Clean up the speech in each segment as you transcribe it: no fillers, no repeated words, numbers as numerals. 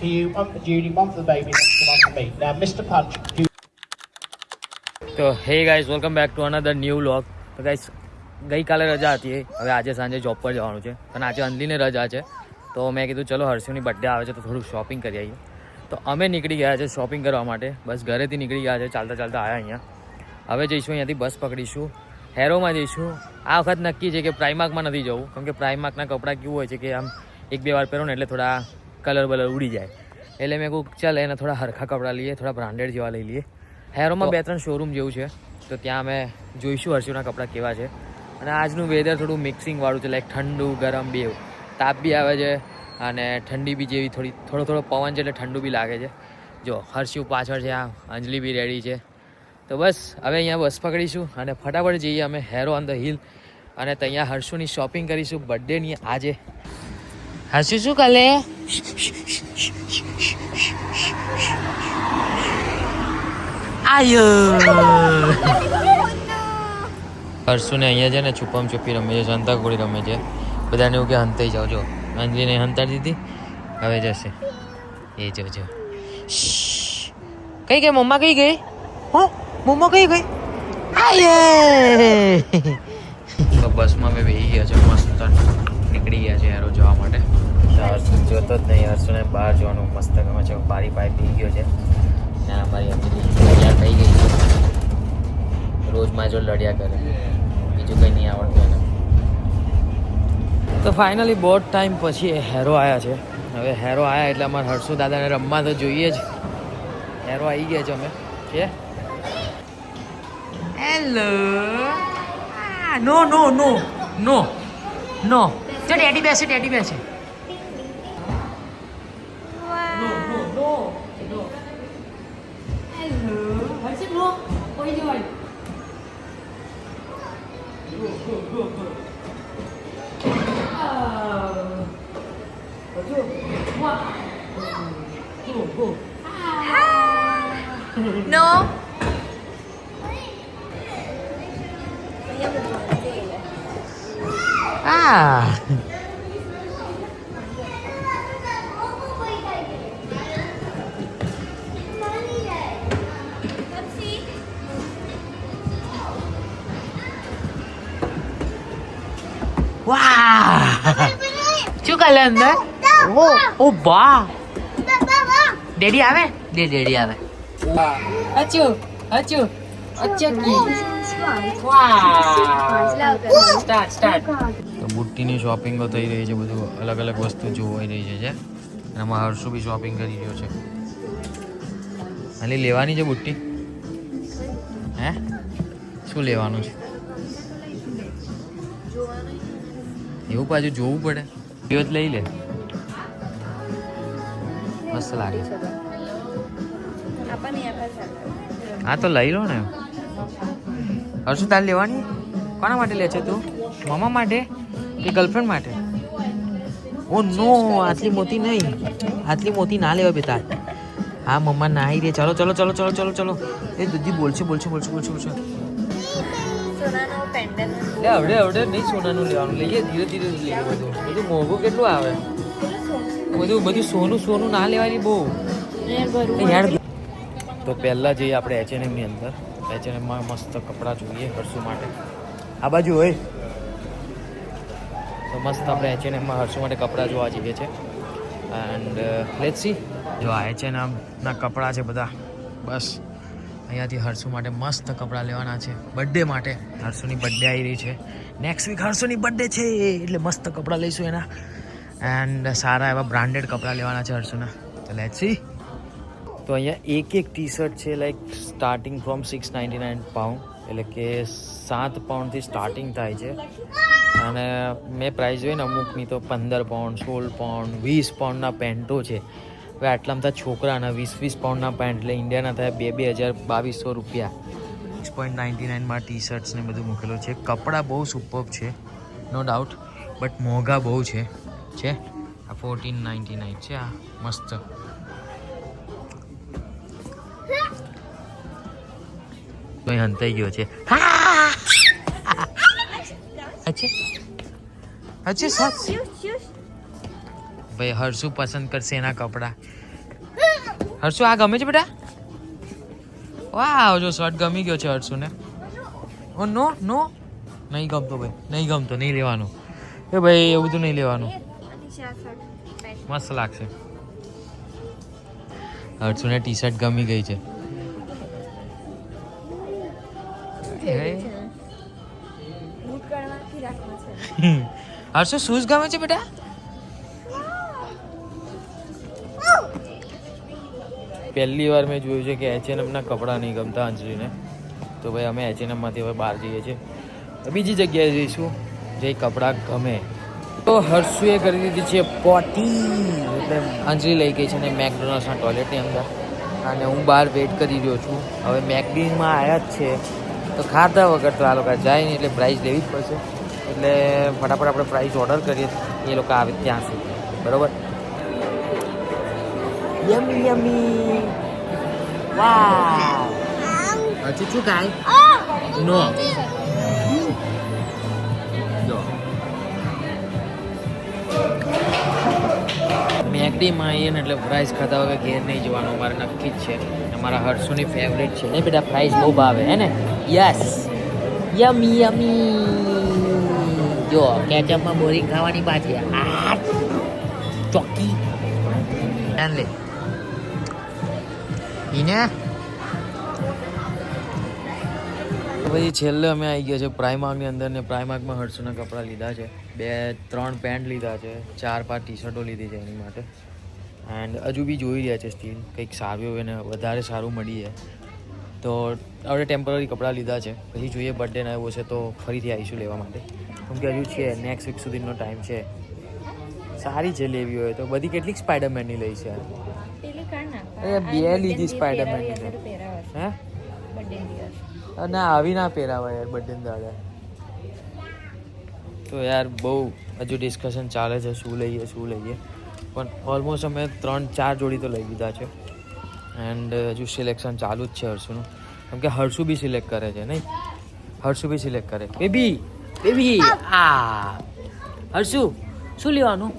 for you, one for Judy, one for the baby, and one for me. Now, Mr. Punch. તો hey guys welcome back to another new vlog. તો guys ગઈકાલે રજા હતી, હવે આજે સાંજે job પર જવાનું છે અને આજે અંજલીને રજા છે. તો મેં કીધું ચલો હર્ષુની બર્થડે આવે છે તો થોડું શોપિંગ કરી આવીએ. તો અમે નીકળી ગયા છે શોપિંગ કરવા માટે. બસ ઘરેથી નીકળી ગયા છે, ચાલતા ચાલતા આવ્યા અહીંયા. હવે જઈશું અહીંયાથી બસ પકડીશું, હેરોમાં જઈશું. આ વખત નક્કી છે કે પ્રાઇમાર્કમાં નથી જવું, કેમ કે પ્રાઇમાર્કના કપડાં કેવું હોય છે કે આમ એક બે વાર પહેરો ને એટલે થોડા કલર બલર ઉડી જાય. એટલે મેં કહું ચાલ એને થોડા હરખા કપડાં લઈએ, થોડા બ્રાન્ડેડ જેવા લઈ લઈએ. હેરોમાં 2-3 શોરૂમ જેવું છે, તો ત્યાં અમે જોઈશું હર્ષુના કપડાં કેવા છે. અને આજનું વેધર થોડું મિક્સિંગવાળું છે, લાઈક ઠંડુ ગરમ બેવ, તાપ બી આવે છે અને ઠંડી બી જેવી થોડો પવન છે એટલે ઠંડુ બી લાગે છે. જો હર્ષુ પાછળ છે, આ અંજલિ બી રેડી છે. તો બસ હવે અહીંયા બસ પકડીશું અને ફટાફટ જઈએ અમે હેરો ઓન ધ હિલ અને ત્યાં હર્ષુની શોપિંગ કરીશું બર્થડેની આજે. હર્ષુ શું કાલે હર્ષુને અહીંયા છે ને છુપમ છુપી રમે છે, સંતાકુડી રમે છે. બધાને એવું કે હંતાઈ જાઓ. જો અંજલીને હંતાડી દીધી, હવે જશે એ જોજો. કઈ ગઈ મમ્મા, કઈ ગઈ? હો મમ્મા કઈ ગઈ? તો બસમાં મેં બેસી ગયા છે, મસ્ત નીકળી ગયા છે હેરો જવા માટે. હર્ષુ જોતો જ નહીં, હર્ષુને બહાર જવાનું મસ્ત ગમે છે. બારી પાઈ પી ગયો છે ને અમારી અંજલી તૈયાર થઈ ગઈ છે. રોજ માં જો લડ્યા કરે, બીજું કંઈ નહીં આવડતું એને. તો ફાઇનલી બહુ ટાઈમ પછી હેરો આવ્યા છે. હવે હેરો આવ્યા એટલે અમારે હર્ષુ દાદાને રમવા તો જોઈએ જ. હેરો આવી ગયા છે અમે કે હેલો. નો નો નો નો નો જો ડેડી બેસે, ડેડી બેસે. No. Ah. Wow. શું કાલે અંદર? ઓ બા, ડેડી આવે, ડેડી આવે. અચુ અચુ અચકી. સ્ટાર્ટ. તો બુટ્ટીની શોપિંગો થઈ રહી છે, બધું અલગ અલગ વસ્તુ જોવાઈ રહી છે. અને આમાં હર્ષુ બી શોપિંગ કરી રહ્યો છે. ખાલી લેવાની છે બુટ્ટી? હે શું લેવાનું છે એવું? પાછું જોવું પડે. જ લઈ લે, મસ્ત લાગે. હા તો લઈ લો ને. હર્ષુ તાર લેવાની? કોના માટે લે છે તું? મામા માટે કે ગર્લફ્રેન્ડ માટે? ઓ નો, આટલી મોટી નહીં, આટલી મોટી ના લેવા બેટા. હા મમ્મા નાહી રે. ચલો ચલો ચલો ચલો ચલો ચલો. એ દૂધી બોલશે. લે આવડે નહીં સોનાનું લેવાનું, લઈએ ધીરે ધીરે લઈએ. બધું મોંઘું કેટલું આવે, બધું સોનું ના લેવાની બહુ. તો પહેલાં જઈએ આપણે H&M ની અંદર. H&Mમાં મસ્ત કપડાં જોઈએ હર્ષુ માટે. આ બાજુ હોય તો મસ્ત આપણે H&Mમાં હર્ષુ માટે કપડાં જોવા જઈએ છીએ. And let's see. જો આ H&Mના કપડાં છે બધા. બસ અહીંયાથી હર્ષુ માટે મસ્ત કપડાં લેવાના છે બર્થડે માટે. હર્ષુની બર્થડે આવી રહી છે, નેક્સ્ટ વીક હર્ષુની બર્થડે છે, એટલે મસ્ત કપડાં લઈશું એના. એન્ડ સારા એવા બ્રાન્ડેડ કપડાં લેવાના છે હર્ષુના. તો લેટ્સ સી. તો અહીંયા એક ટી શર્ટ છે, લાઈક સ્ટાર્ટિંગ ફ્રોમ 699 પાઉન્ડ, એટલે કે 7 પાઉન્ડથી સ્ટાર્ટિંગ થાય છે. અને મેં પ્રાઇસ જોઈને અમુકની તો 15 પાઉન્ડ, 16 પાઉન્ડ, 20 પાઉન્ડના પેન્ટો છે. હવે આટલામાં તો છોકરાના 20 પાઉન્ડના પેન્ટ, એટલે ઇન્ડિયાના થાય 2200 રૂપિયા. 6.99માં ટી શર્ટ્સ ને બધું મૂકેલું છે. કપડાં બહુ સુપર્બ છે, નો ડાઉટ, બટ મોંઘા બહુ છે. આ 1499 છે. આ મસ્ત. કોઈ હંતાઈ ગયો છે. અચ્છા ભાઈ હર્ષુ પસંદ કરશે એના કપડાં. હર્ષુ આ ગમે છે બેટા? વાવ, જો શર્ટ ગમી ગયો છે હર્ષુને. ઓ નો નો, નહીં ગમતો ભાઈ, નહીં ગમતો, નહીં લેવાનું. એ ભાઈ એવું તો નહીં લેવાનું. મસ્ત લાગશે. હર્ષુને ટી શર્ટ ગમી ગઈ છે. હર્ષુ શૂઝ ગમે છે બેટા? પહેલી વાર મેં જોયું છે કે H&M ના કપડાં નહીં ગમતા અંજલીને, તો ભાઈ અમે H&M માંથી હવે બહાર જઈએ છીએ, બીજી જગ્યાએ જઈશું જે કપડાં ગમે. તો હર્ષુએ કરી દીધી છે પોટી, એટલે અંજલી લઈ ગઈ છે ને મેકડોનલ્ડ્સના ટોયલેટની અંદર, અને હું બહાર વેઇટ કરી રહ્યો છું. હવે મેકડીમાં આવ્યા જ છે તો ખાધા વગર તો આ લોકો જાય નહીં, એટલે પ્રાઇસ લેવી જ પડશે. એટલે ફટાફટ આપણે પ્રાઇસ ઓર્ડર કરીએ, એ લોકો આવે ત્યાં સુધી. બરાબર? યમી યમી, વાવ. હજુ શું ખાય? નો. મેકડીમાં આવીએ ને એટલે ફ્રાઈઝ ખાતા વગર ઘેર નહીં જવાનું, અમારે નક્કી જ છે. અમારા હર્ષુની ફેવરેટ છે ને બેટા, ફ્રાઈઝ બહુ ભાવે હે ને? યસ, યમી યમી. જો કેચઅપમાં બોરી ખાવાની પાછી ચોકી લે ઈને. પછી છેલ્લે અમે આવી ગયા છે પ્રાઇમાર્કની અંદર, ને પ્રાઇમાર્કમાં હર્ષુના કપડાં લીધા છે. 2-3 પેન્ટ લીધા છે, 4-5 ટી શર્ટો લીધી છે એની માટે. એન્ડ હજુ બી જોઈ રહ્યા છે સ્ટીલ કંઈક સારું હોય ને વધારે સારું મળી જાય તો આપણે ટેમ્પરરી કપડાં લીધા છે. પછી જોઈએ બર્થડેના આવ્યો છે તો ફરીથી આવીશું લેવા માટે, કેમ કે હજુ છે નેક્સ્ટ વીક સુધીનો ટાઈમ છે. સારી છે લેવી હોય તો. બધી કેટલીક સ્પાઈડરમેનની લઈ છે? અરે 2 લીધી સ્પાઈડરમેનની. હે ના આવી ના પહેરાવા યાર બર્થડે દાડે. તો યાર બહુ હજુ ડિસ્કશન ચાલે છે શું લઈએ શું લઈએ, પણ ઓલમોસ્ટ અમે 3-4 જોડી તો લઈ લીધા છે. એન્ડ હજુ સિલેક્શન ચાલુ જ છે હર્ષુનું, કેમ કે હર્ષુ બી સિલેક્ટ કરે છે. નહીં, હર્ષુ બી સિલેક્ટ કરે. બેબી બેબી આ હર્ષુ શું લેવાનું?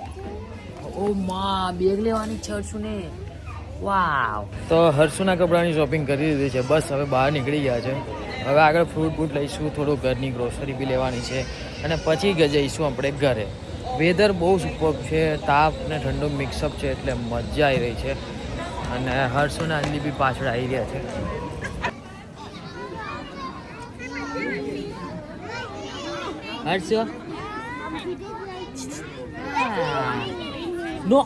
ઓ માં, બેગ લેવાની છે હર્ષુને. વાવ. તો હર્ષુના કપડાની શોપિંગ કરી દીધી છે. બસ હવે બહાર નીકળી ગયા છે. હવે આગળ ફ્રૂટ બૂટ લઈશું, થોડું ઘરની ગ્રોસરી બી લેવાની છે, અને પછી જઈશું આપણે ઘરે. વેધર બહુ સુપર છે, તાપ ને ઠંડુ મિક્સઅપ છે, એટલે મજા આવી રહી છે. અને હર્ષુને અંજલી બી પાછળ આવી રહ્યા છે. હર્ષ નો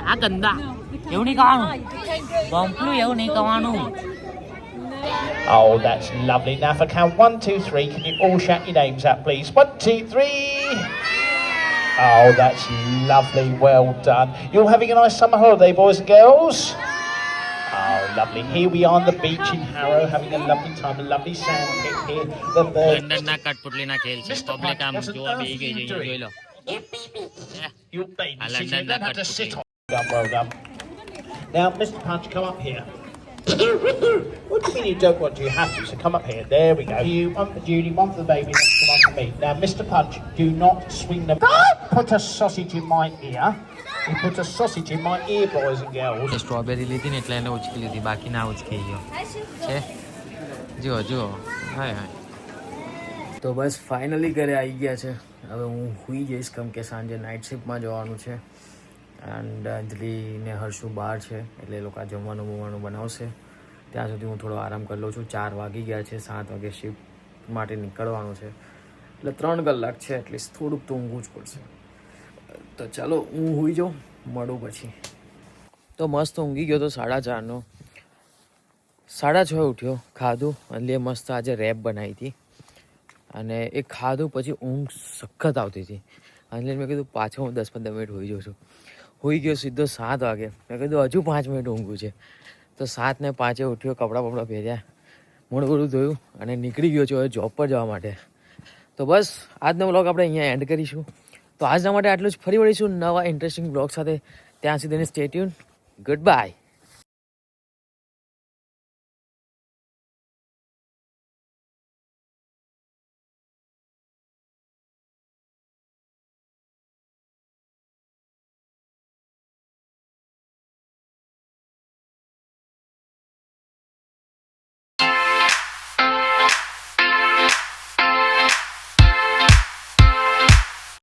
આ ગંદા એવું નહીં ખાવાનું, બમ્પલું એવું નહીં ખાવાનું. Oh, that's lovely. Now for count 1, 2, 3, can you all shout your names out, please? 1, 2, 3. Oh, that's lovely. Well done. You're having a nice summer holiday, boys and girls? Oh, lovely. Here we are on the beach in Harrow, having a lovely time, a lovely sand pit here. લંડનના કઠપુતલીના ખેલ છે. Public આમ જોવા બેહી ગઈ છે, જોઈ લો. Your baby આ seat, લંડનના you're going to have to sit કઠપુતલી. on. Well done. Now, Mr. Punch, come up here. What do you mean you don't want to? You have to, so come up here. There we go. You, one for Judy, one for the baby, next one for me. Now, Mr. Punch, do not swing the... Don't put a sausage in my ear. You put a sausage in my ear, boys and girls. Strawberry લીધી ને એટલે એને ઉચકી લીધી, બાકી ના ઉચકી ગયો છે. જુઓ જુઓ, હાય હાય. તો બસ ફાઇનલી ઘરે આવી ગયા છે. હવે હું સૂઈ જઈશ, કેમ કે સાંજે નાઇટ શિફ્ટમાં જવાનું છે. એન્ડ અંજલિ ને હર્ષુ બહાર છે, એટલે એ લોકો જમવાનું બમવાનું બનાવશે. ત્યાં સુધી હું થોડો આરામ કરી લઉં છું. 4 વાગી ગયા છે, 7 વાગે શિફ્ટ માટે નીકળવાનું છે, એટલે 3 કલાક છે. એટલીસ્ટ થોડુંક તો ઊંઘવું જ પડશે. તો ચાલો હું સૂઈ જાઉં, મળું પછી. તો મસ્ત ઊંઘી ગયો તો 4:30નો. 6:30 ઉઠ્યો, ખાધું. અંજલીએ મસ્ત આજે રેપ બનાવી હતી, અને એ ખાધું પછી ઊંઘ સખત આવતી હતી. અંજલીને મેં કીધું પાછો હું 10-15 મિનિટ હોઈ જાઉં છું. હોઈ ગયો સીધો 7 વાગે. મેં કીધું હજુ 5 મિનિટ ઊંઘું છે. તો 7:05 ઉઠ્યો, કપડાં પહેર્યા, મોઢું મોઢું ધોયું, અને નીકળી ગયો છું હવે જોબ પર જવા માટે. તો બસ આજનો વ્લોગ આપણે અહીંયા એન્ડ કરીશું. તો આજના માટે આટલું જ. ફરી મળીશું નવા ઇન્ટરેસ્ટિંગ વ્લોગ સાથે. ત્યાં સુધીની સ્ટે ટ્યુન. Good bye.